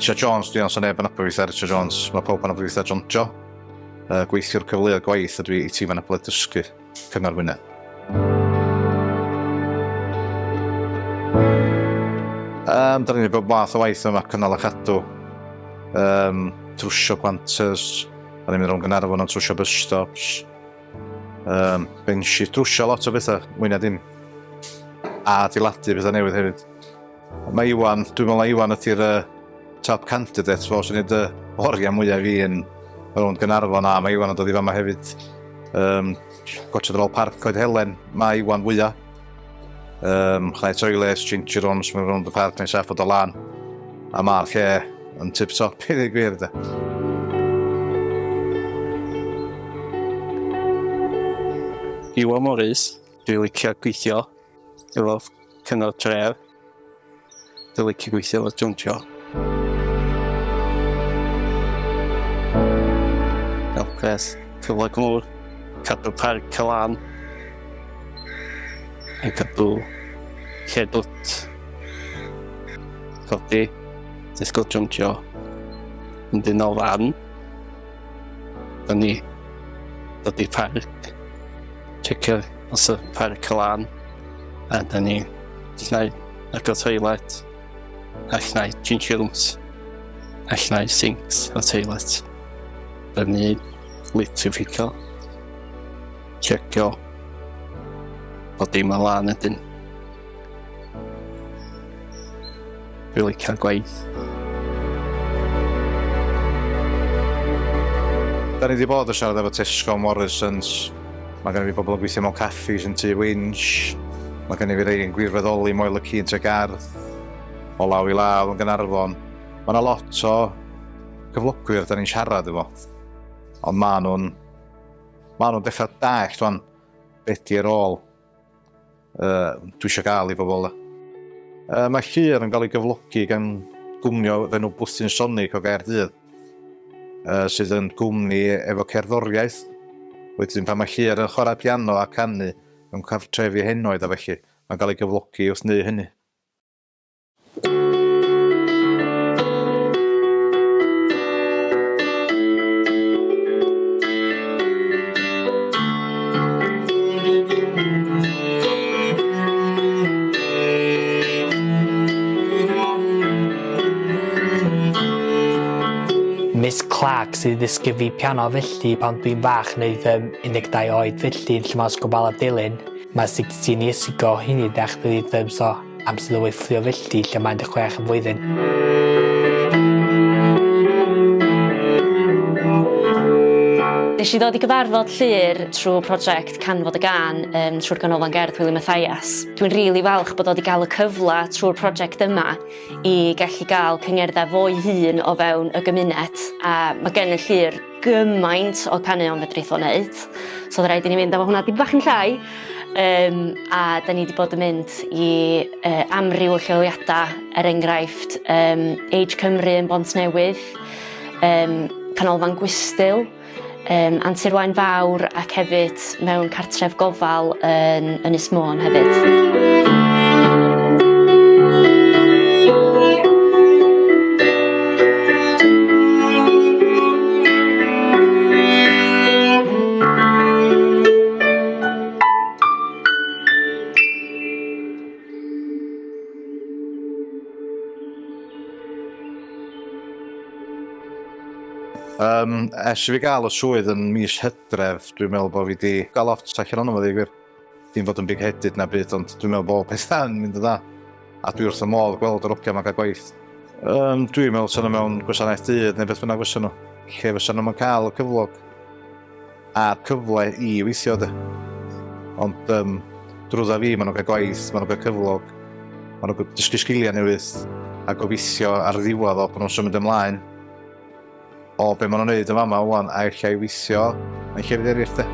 Richard Jones, dwi'n os o neb yn abwyweithio Richard Jones. Mae pawb yn abwyweithio John Jo. Gweithiwr cyfleoedd Gwaith a dwi i tîm Anabledd Dysgu Cyngor Gwynedd. Da ni'n gwneud bob math o waith yma, cynnal a chadw, trwsio gwanters, da ni'n mynd rhwng Gynarfon yn trwsio bus stops, bensi, trwsio lot o bethau, mwy na dim, a adeiladu bethau newydd hefyd. Mae Iwan, dwi'n meddwl na Iwan ydy'r top candidate, fo sy'n neud y oriau mwyaf fi yn rhwng Gynarfon, a mae Iwan yn dod i fama hefyd. Gotcha ar ôl parc Coed Helen, mae Iwan fwyaf. Chnau toilets, change rooms, mae'n rhwng y parc neu'n saff o do lan. A mae'r lle yn tip-top i ddweud gwir da. Iwan Morris, dwi'n licio gweithio efo Cyngor Tref. Dwi'n licio gweithio efo John Jo. Elpres, cyfle gwmwr, cadw parc Cylan. A cadw lle dwt. Codi, Dysgu John Jo. Yn dyn o fan. Da ni dod i parc. Checio os y parc Cylan. A da ni llnau agor toilet. A llnau change rooms. A llnau sinks a toilet. Da ni litrificio. Checio o dim o lan ydyn. Dwi'n licio gwaith. Da ni wedi bod yn siarad efo Tesco, Morrisons. Mae gen i fi bobl yn gweithio mewn caffis yn Tŷ Winch. Mae gen i fi rei yn gwirfoddoli Moel y Cyn Tregardd. O law i law yn Gynarfon. Mae yna lot o gyflogwyr da ni'n siarad efo. Ond maen nhw'n dechrau dallt rwan beth di'r ôl dwi eisiau gael i bobl. Mae llyr yn cael ei gyflogi gan gwmnio enw Bwthyn Sonic o Gaerdydd, sydd yn gwmni efo cerddoriaeth. Wedyn pan mae llyr yn chwarae piano a canu mewn cartrefi henoed a felly, mae'n cael ei gyflogi wrth wneud hynny. Miss Clark sydd wedi ddysgu fi piano felly pan dwi'n bach neudd 12 oed felly lle mae'n sgobal a dilyn. Mae 16 years ago hynny dechrau so am sydd o weithlio felly lle mae'n 16 yn flwyddyn. Nes i ddod i gyfarfod llyr trwy prosiect Canfod y Gân trwy'r Ganolfan Gerdd William Mathias. Dwi'n rili falch bod o wedi cael y cyfle trwy'r prosiect yma i gallu cael cyngerddau fo'i hun o fewn y gymuned. A mae gen y llyr gymaint o caneuon fedrith o wneud. So oedd rhaid i ni fynd efo hwnna dipyn bach yn llai. A da ni wedi bod yn mynd i amryw o lleoliadau, enghraifft Age Cymru yn Bontnewydd, Canolfan Gwystyl, Anturwain Fawr ac hefyd mewn cartref gofal yn Ynys Môn hefyd. Es i fi gael y swydd yn mis Hydref, dwi'n meddwl bod fi wedi gael lot allan o'n ddweud gwir. Dim fod yn big-headed na byd, ond dwi'n meddwl bod pethau yn mynd yn dda. A dwi wrth y modd gweld yr ogia yma gael gwaith. Dwi'n meddwl sy'n nhw mewn gwasanaeth dydd neu beth bynnag fysa nhw. Lle fysa nhw'n cael y cyflog a'r cyfle i weithio de. Ond drwydda fi, maen nhw'n cael gwaith, maen nhw'n cael cyflog, maen nhw'n dysgu sgiliau newydd a gobeithio ar ddiwedd o bod nhw'n symud ymlaen o be maen nhw'n neud yn fama wan a eich weithio mewn llefydd eraill de.